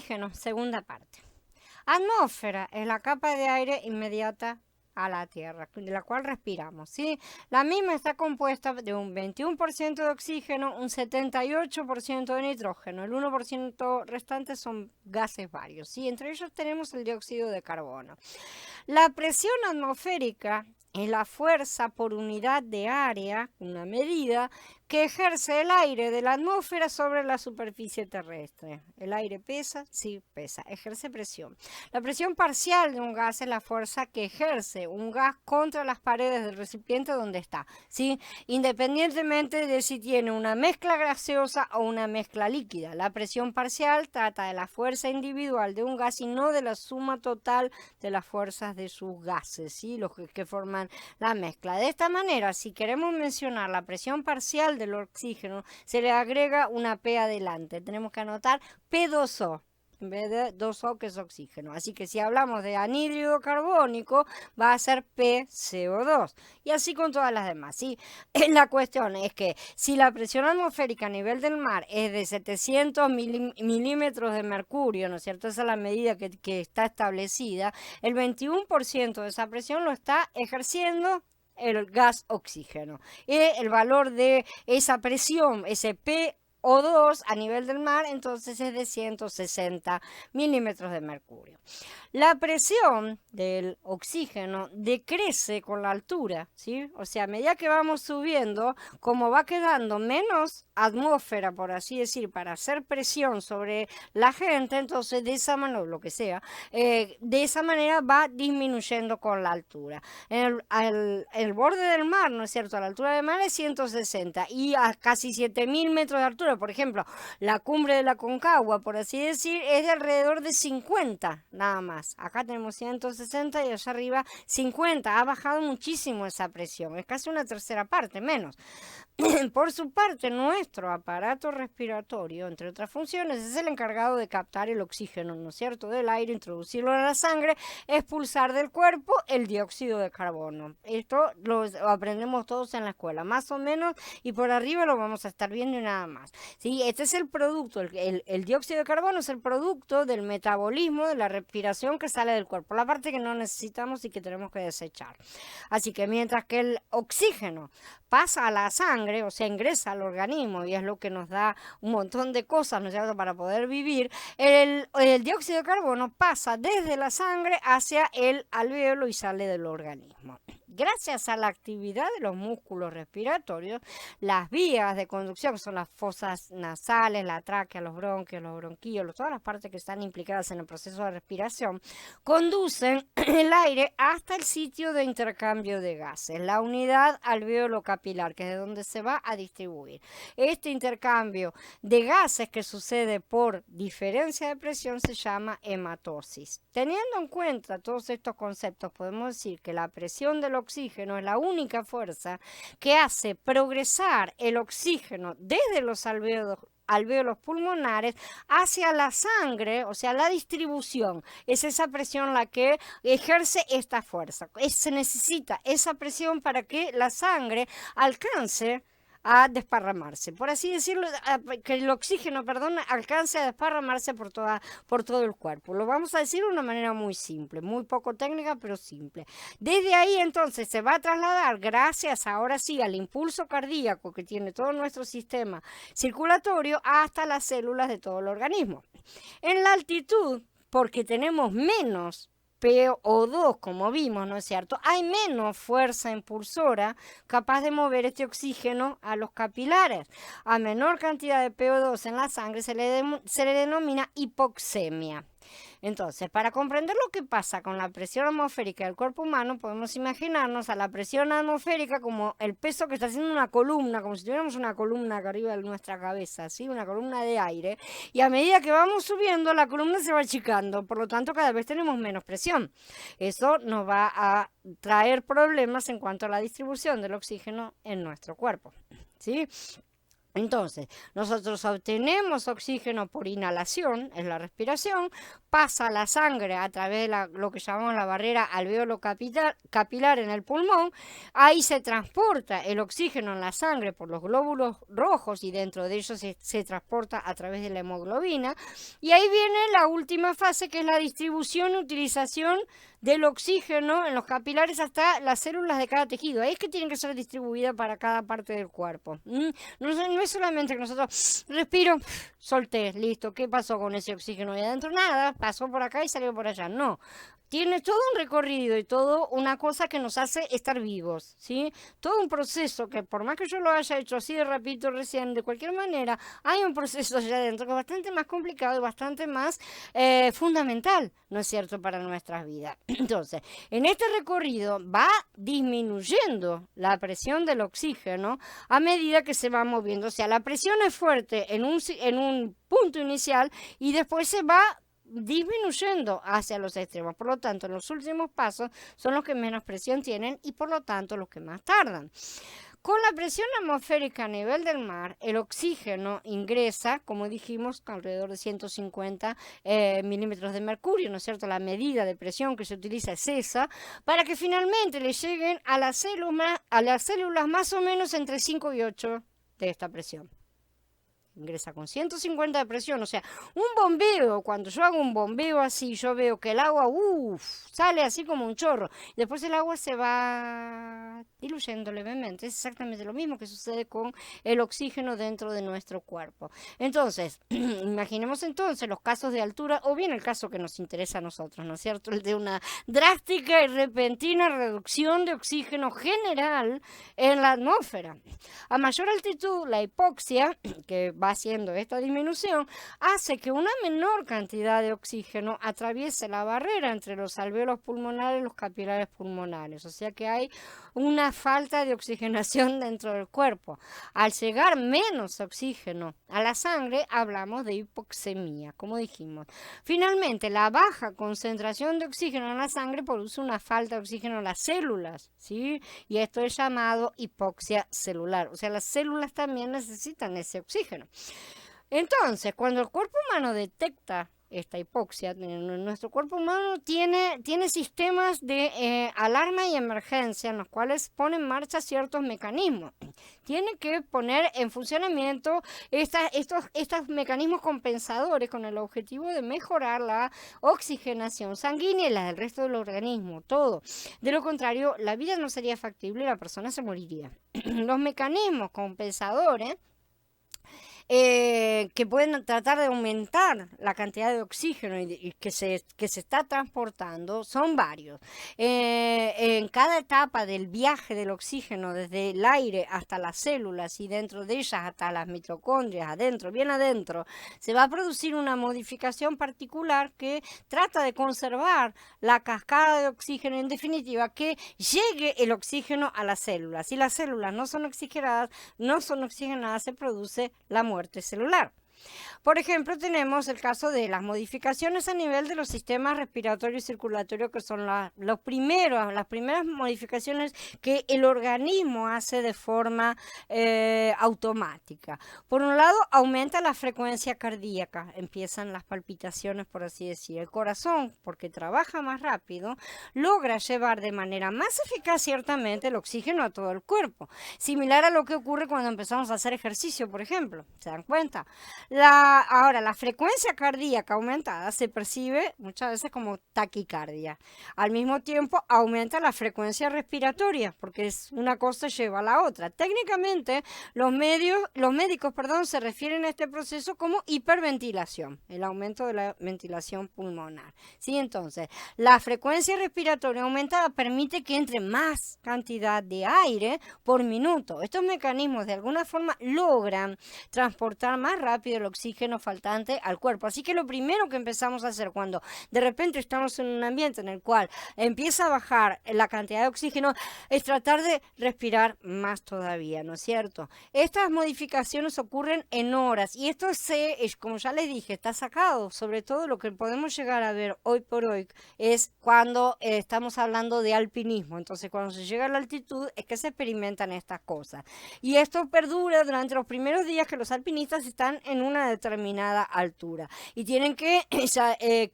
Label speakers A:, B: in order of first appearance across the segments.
A: oxígeno, segunda parte. Atmósfera es la capa de aire inmediata a la Tierra, de la cual respiramos, ¿sí? La misma está compuesta de un 21% de oxígeno, un 78% de nitrógeno, el 1% restante son gases varios, ¿sí? Entre ellos tenemos el dióxido de carbono. La presión atmosférica es la fuerza por unidad de área, una medida, que ejerce el aire de la atmósfera sobre la superficie terrestre. ¿El aire pesa? Sí, pesa. Ejerce presión. La presión parcial de un gas es la fuerza que ejerce un gas contra las paredes del recipiente donde está, ¿sí? Independientemente de si tiene una mezcla gaseosa o una mezcla líquida. La presión parcial trata de la fuerza individual de un gas y no de la suma total de las fuerzas de sus gases, ¿sí? Los que forman la mezcla. De esta manera, si queremos mencionar la presión parcial del oxígeno, se le agrega una P adelante. Tenemos que anotar P2O en vez de 2O, que es oxígeno. Así que si hablamos de anhídrido carbónico, va a ser PCO2. Y así con todas las demás, ¿sí? La cuestión es que si la presión atmosférica a nivel del mar es de 700 milímetros de mercurio, ¿no es cierto? Esa es la medida que está establecida. El 21% de esa presión lo está ejerciendo el gas oxígeno. Y el valor de esa presión, ese PO2 a nivel del mar, entonces es de 160 milímetros de mercurio. La presión del oxígeno decrece con la altura, ¿sí? O sea, a medida que vamos subiendo, como va quedando menos atmósfera, por así decir, para hacer presión sobre la gente, entonces de esa manera, lo que sea, de esa manera va disminuyendo con la altura. El borde del mar, ¿no es cierto? A la altura del mar es 160 y a casi 7000 metros de altura, por ejemplo, la cumbre de la Concagua, por así decir, es de alrededor de 50 nada más. Acá tenemos 160 y allá arriba 50. Ha bajado muchísimo esa presión, es casi una tercera parte menos. Por su parte, nuestro aparato respiratorio, entre otras funciones, es el encargado de captar el oxígeno, ¿no es cierto?, del aire, introducirlo en la sangre, expulsar del cuerpo el dióxido de carbono. Esto lo aprendemos todos en la escuela, más o menos, y por arriba lo vamos a estar viendo y nada más. ¿Sí? Este es el producto, el dióxido de carbono es el producto del metabolismo, de la respiración que sale del cuerpo, la parte que no necesitamos y que tenemos que desechar. Así que mientras que el oxígeno pasa a la sangre, o sea, ingresa al organismo y es lo que nos da un montón de cosas, ¿no es cierto?, para poder vivir, el dióxido de carbono pasa desde la sangre hacia el alvéolo y sale del organismo. Gracias a la actividad de los músculos respiratorios, las vías de conducción, que son las fosas nasales, la tráquea, los bronquios, los bronquíolos, todas las partes que están implicadas en el proceso de respiración, conducen el aire hasta el sitio de intercambio de gases, la unidad alvéolo capilar, que es de donde se va a distribuir. Este intercambio de gases que sucede por diferencia de presión se llama hematosis. Teniendo en cuenta todos estos conceptos, podemos decir que la presión del oxígeno es la única fuerza que hace progresar el oxígeno desde los alvéolos pulmonares hacia la sangre, o sea, la distribución. Es esa presión la que ejerce esta fuerza. Se necesita esa presión para que la sangre alcance a desparramarse, por así decirlo, que el oxígeno, perdón, alcance a desparramarse por todo el cuerpo. Lo vamos a decir de una manera muy simple, muy poco técnica, pero simple. Desde ahí entonces se va a trasladar, gracias ahora sí al impulso cardíaco que tiene todo nuestro sistema circulatorio, hasta las células de todo el organismo. En la altitud, porque tenemos menos PO2, como vimos, ¿no es cierto?, hay menos fuerza impulsora capaz de mover este oxígeno a los capilares. A menor cantidad de PO2 en la sangre se le denomina hipoxemia. Entonces, para comprender lo que pasa con la presión atmosférica del cuerpo humano, podemos imaginarnos a la presión atmosférica como el peso que está haciendo una columna, como si tuviéramos una columna acá arriba de nuestra cabeza, ¿sí? Una columna de aire, y a medida que vamos subiendo, la columna se va achicando, por lo tanto cada vez tenemos menos presión. Eso nos va a traer problemas en cuanto a la distribución del oxígeno en nuestro cuerpo, ¿sí? Entonces, nosotros obtenemos oxígeno por inhalación, es la respiración, pasa la sangre a través de lo que llamamos la barrera alveolo-capilar en el pulmón, ahí se transporta el oxígeno en la sangre por los glóbulos rojos y dentro de ellos se transporta a través de la hemoglobina, y ahí viene la última fase que es la distribución y utilización del oxígeno en los capilares hasta las células de cada tejido. Ahí es que tienen que ser distribuidas para cada parte del cuerpo. No es solamente que nosotros respiro, solté, listo, ¿qué pasó con ese oxígeno ahí adentro? Nada, pasó por acá y salió por allá. No, tiene todo un recorrido y todo una cosa que nos hace estar vivos, ¿sí? Todo un proceso que por más que yo lo haya hecho así de rapidito recién, de cualquier manera, hay un proceso allá adentro que es bastante más complicado y bastante más fundamental, ¿no es cierto?, para nuestras vidas. Entonces, en este recorrido va disminuyendo la presión del oxígeno a medida que se va moviendo. O sea, la presión es fuerte en un punto inicial y después se va disminuyendo hacia los extremos. Por lo tanto, los últimos pasos son los que menos presión tienen y por lo tanto los que más tardan. Con la presión atmosférica a nivel del mar, el oxígeno ingresa, como dijimos, alrededor de 150 milímetros de mercurio, ¿no es cierto? La medida de presión que se utiliza es esa, para que finalmente le lleguen a las células más o menos entre 5 y 8 de esta presión. Ingresa con 150 de presión, o sea, un bombeo, cuando yo hago un bombeo así, yo veo que el agua, sale así como un chorro, después el agua se va diluyendo levemente, es exactamente lo mismo que sucede con el oxígeno dentro de nuestro cuerpo. Entonces, imaginemos entonces los casos de altura, o bien el caso que nos interesa a nosotros, ¿no es cierto?, el de una drástica y repentina reducción de oxígeno general en la atmósfera. A mayor altitud, la hipoxia, que va haciendo esta disminución, hace que una menor cantidad de oxígeno atraviese la barrera entre los alvéolos pulmonares y los capilares pulmonares, o sea que hay una falta de oxigenación dentro del cuerpo. Al llegar menos oxígeno a la sangre, hablamos de hipoxemia, como dijimos. Finalmente, la baja concentración de oxígeno en la sangre produce una falta de oxígeno en las células, ¿sí? Y esto es llamado hipoxia celular, o sea, las células también necesitan ese oxígeno. Entonces, cuando el cuerpo humano detecta esta hipoxia, nuestro cuerpo humano tiene sistemas de alarma y emergencia en los cuales pone en marcha ciertos mecanismos. Tiene que poner en funcionamiento estos mecanismos compensadores con el objetivo de mejorar la oxigenación sanguínea y la del resto del organismo, todo. De lo contrario, la vida no sería factible y la persona se moriría. Los mecanismos compensadores que pueden tratar de aumentar la cantidad de oxígeno y que se está transportando son varios. En cada etapa del viaje del oxígeno, desde el aire hasta las células y dentro de ellas hasta las mitocondrias, adentro, bien adentro, se va a producir una modificación particular que trata de conservar la cascada de oxígeno, en definitiva, que llegue el oxígeno a las células. Si las células no son oxigenadas, se produce la muerte celular. Por ejemplo, tenemos el caso de las modificaciones a nivel de los sistemas respiratorio y circulatorio, que son las primeras modificaciones que el organismo hace de forma automática. Por un lado, aumenta la frecuencia cardíaca, empiezan las palpitaciones, por así decir. El corazón, porque trabaja más rápido, logra llevar de manera más eficaz ciertamente el oxígeno a todo el cuerpo, similar a lo que ocurre cuando empezamos a hacer ejercicio, por ejemplo. ¿Se dan cuenta? Ahora, la frecuencia cardíaca aumentada se percibe muchas veces como taquicardia. Al mismo tiempo, aumenta la frecuencia respiratoria, porque una cosa lleva a la otra. Técnicamente, los médicos se refieren a este proceso como hiperventilación, el aumento de la ventilación pulmonar. ¿Sí? Entonces, la frecuencia respiratoria aumentada permite que entre más cantidad de aire por minuto. Estos mecanismos, de alguna forma, logran transportar más rápido del oxígeno faltante al cuerpo. Así que lo primero que empezamos a hacer cuando de repente estamos en un ambiente en el cual empieza a bajar la cantidad de oxígeno es tratar de respirar más todavía, ¿no es cierto? Estas modificaciones ocurren en horas y esto como ya les dije, está sacado. Sobre todo lo que podemos llegar a ver hoy por hoy es cuando estamos hablando de alpinismo. Entonces, cuando se llega a la altitud es que se experimentan estas cosas. Y esto perdura durante los primeros días que los alpinistas están en una determinada altura y tienen que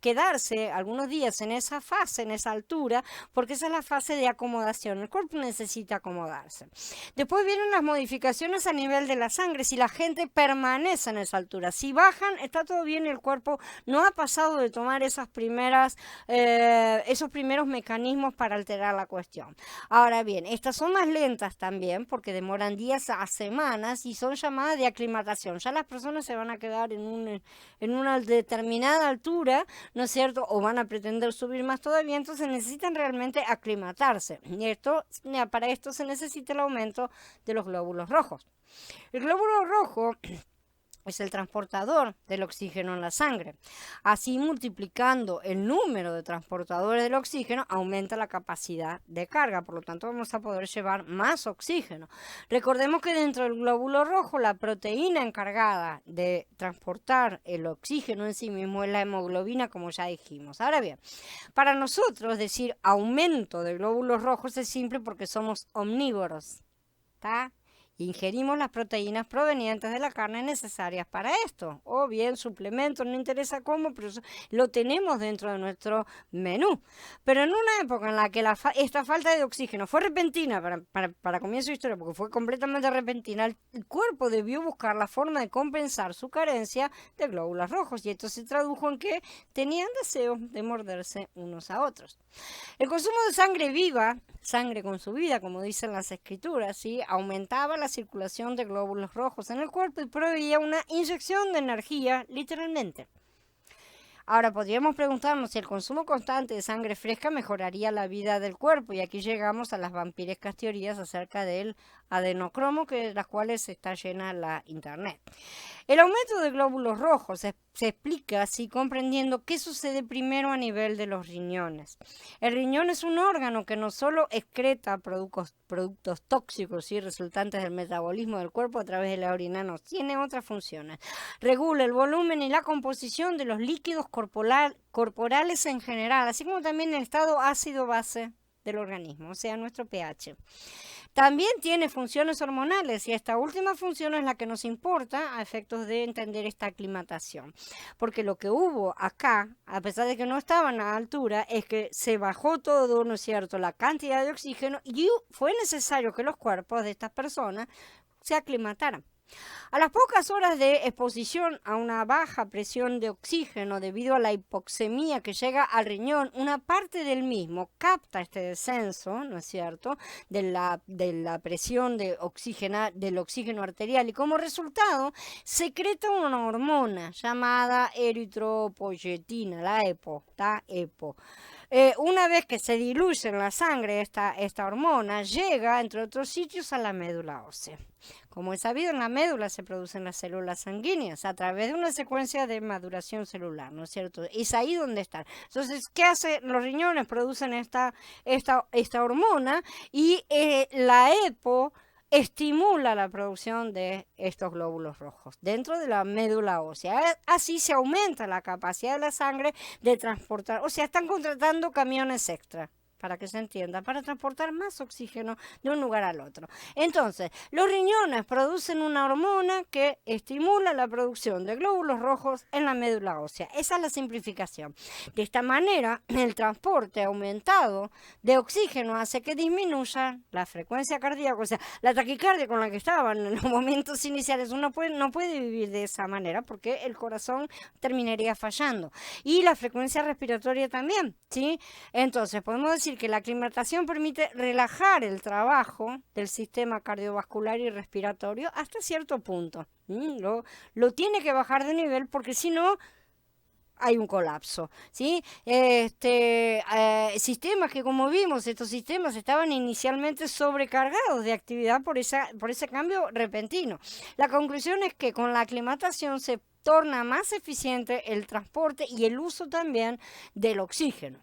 A: quedarse algunos días en esa fase, en esa altura, porque esa es la fase de acomodación. El cuerpo necesita acomodarse. Después vienen las modificaciones a nivel de la sangre. Si la gente permanece en esa altura, si bajan, está todo bien y el cuerpo no ha pasado de tomar esos primeros mecanismos para alterar la cuestión. Ahora bien, estas son más lentas también porque demoran días a semanas y son llamadas de aclimatación. Ya las personas se van a quedar en una determinada altura, ¿no es cierto? O van a pretender subir más todavía, entonces necesitan realmente aclimatarse. Y para esto se necesita el aumento de los glóbulos rojos. El glóbulo rojo es el transportador del oxígeno en la sangre. Así, multiplicando el número de transportadores del oxígeno, aumenta la capacidad de carga. Por lo tanto, vamos a poder llevar más oxígeno. Recordemos que dentro del glóbulo rojo, la proteína encargada de transportar el oxígeno en sí mismo es la hemoglobina, como ya dijimos. Ahora bien, para nosotros decir aumento de glóbulos rojos es simple porque somos omnívoros. ¿Está? Ingerimos las proteínas provenientes de la carne necesarias para esto, o bien suplementos, no interesa cómo, pero lo tenemos dentro de nuestro menú. Pero en una época en la que esta falta de oxígeno fue repentina para comienzo de historia, porque fue completamente repentina, el cuerpo debió buscar la forma de compensar su carencia de glóbulos rojos, y esto se tradujo en que tenían deseos de morderse unos a otros. El consumo de sangre viva, sangre con su vida, como dicen las escrituras, ¿sí?, aumentaba la circulación de glóbulos rojos en el cuerpo y proveía una inyección de energía, literalmente. Ahora podríamos preguntarnos si el consumo constante de sangre fresca mejoraría la vida del cuerpo, y aquí llegamos a las vampirescas teorías acerca del adenocromo, de las cuales está llena la internet. El aumento de glóbulos rojos se explica así comprendiendo qué sucede primero a nivel de los riñones. El riñón es un órgano que no solo excreta productos tóxicos y resultantes del metabolismo del cuerpo a través de la orina, no, tiene otras funciones. Regula el volumen y la composición de los líquidos corporales en general, así como también el estado ácido-base del organismo, o sea, nuestro pH. También tiene funciones hormonales y esta última función es la que nos importa a efectos de entender esta aclimatación. Porque lo que hubo acá, a pesar de que no estaban a altura, es que se bajó todo, ¿no es cierto?, la cantidad de oxígeno y fue necesario que los cuerpos de estas personas se aclimataran. A las pocas horas de exposición a una baja presión de oxígeno debido a la hipoxemia que llega al riñón, una parte del mismo capta este descenso, ¿no es cierto?, de la presión del oxígeno arterial, y como resultado secreta una hormona llamada eritropoyetina, la EPO. Una vez que se diluye en la sangre esta hormona, llega, entre otros sitios, a la médula ósea. Como es sabido, en la médula se producen las células sanguíneas a través de una secuencia de maduración celular, ¿no es cierto? Es ahí donde están. Entonces, ¿qué hacen los riñones? Producen esta hormona y la EPO estimula la producción de estos glóbulos rojos dentro de la médula ósea. Así se aumenta la capacidad de la sangre de transportar, o sea, están contratando camiones extra, para que se entienda, para transportar más oxígeno de un lugar al otro. Entonces, los riñones producen una hormona que estimula la producción de glóbulos rojos en la médula ósea. Esa es la simplificación. De esta manera, el transporte aumentado de oxígeno hace que disminuya la frecuencia cardíaca, o sea, la taquicardia con la que estaban en los momentos iniciales. Uno no puede vivir de esa manera porque el corazón terminaría fallando. Y la frecuencia respiratoria también, ¿sí? Entonces, podemos decir que la aclimatación permite relajar el trabajo del sistema cardiovascular y respiratorio hasta cierto punto. Lo tiene que bajar de nivel porque si no hay un colapso, ¿sí? Sistemas que, como vimos, estos sistemas estaban inicialmente sobrecargados de actividad por ese cambio repentino. La conclusión es que con la aclimatación se torna más eficiente el transporte y el uso también del oxígeno.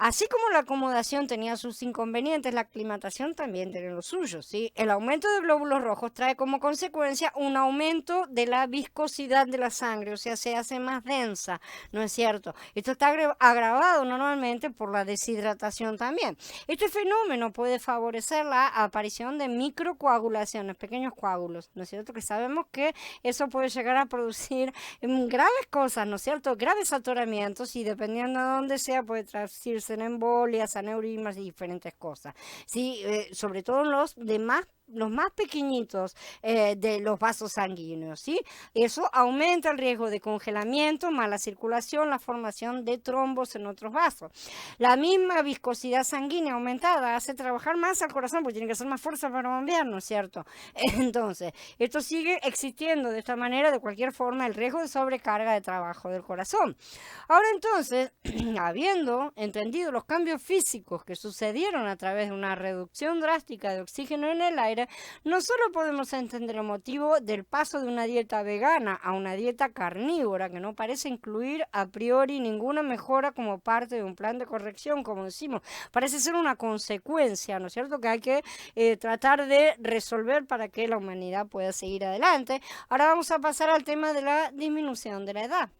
A: Así como la acomodación tenía sus inconvenientes, la aclimatación también tiene los suyos, ¿sí? El aumento de glóbulos rojos trae como consecuencia un aumento de la viscosidad de la sangre, o sea, se hace más densa, ¿no es cierto? Esto está agravado normalmente por la deshidratación también. Este fenómeno puede favorecer la aparición de microcoagulaciones, pequeños coágulos, ¿no es cierto? Que sabemos que eso puede llegar a producir graves cosas, ¿no es cierto? Graves atoramientos y dependiendo de dónde sea puede traducirse en embolias, aneurismas y diferentes cosas. Sí, sobre todo los más pequeñitos de los vasos sanguíneos, ¿sí? Eso aumenta el riesgo de congelamiento, mala circulación, la formación de trombos en otros vasos. La misma viscosidad sanguínea aumentada hace trabajar más al corazón, porque tiene que hacer más fuerza para bombear, ¿no es cierto? Entonces, esto sigue existiendo de esta manera, de cualquier forma, el riesgo de sobrecarga de trabajo del corazón. Ahora entonces, habiendo entendido los cambios físicos que sucedieron a través de una reducción drástica de oxígeno en el aire, no solo podemos entender el motivo del paso de una dieta vegana a una dieta carnívora, que no parece incluir a priori ninguna mejora como parte de un plan de corrección, como decimos, parece ser una consecuencia, ¿no es cierto?, que hay que tratar de resolver para que la humanidad pueda seguir adelante. Ahora vamos a pasar al tema de la disminución de la edad.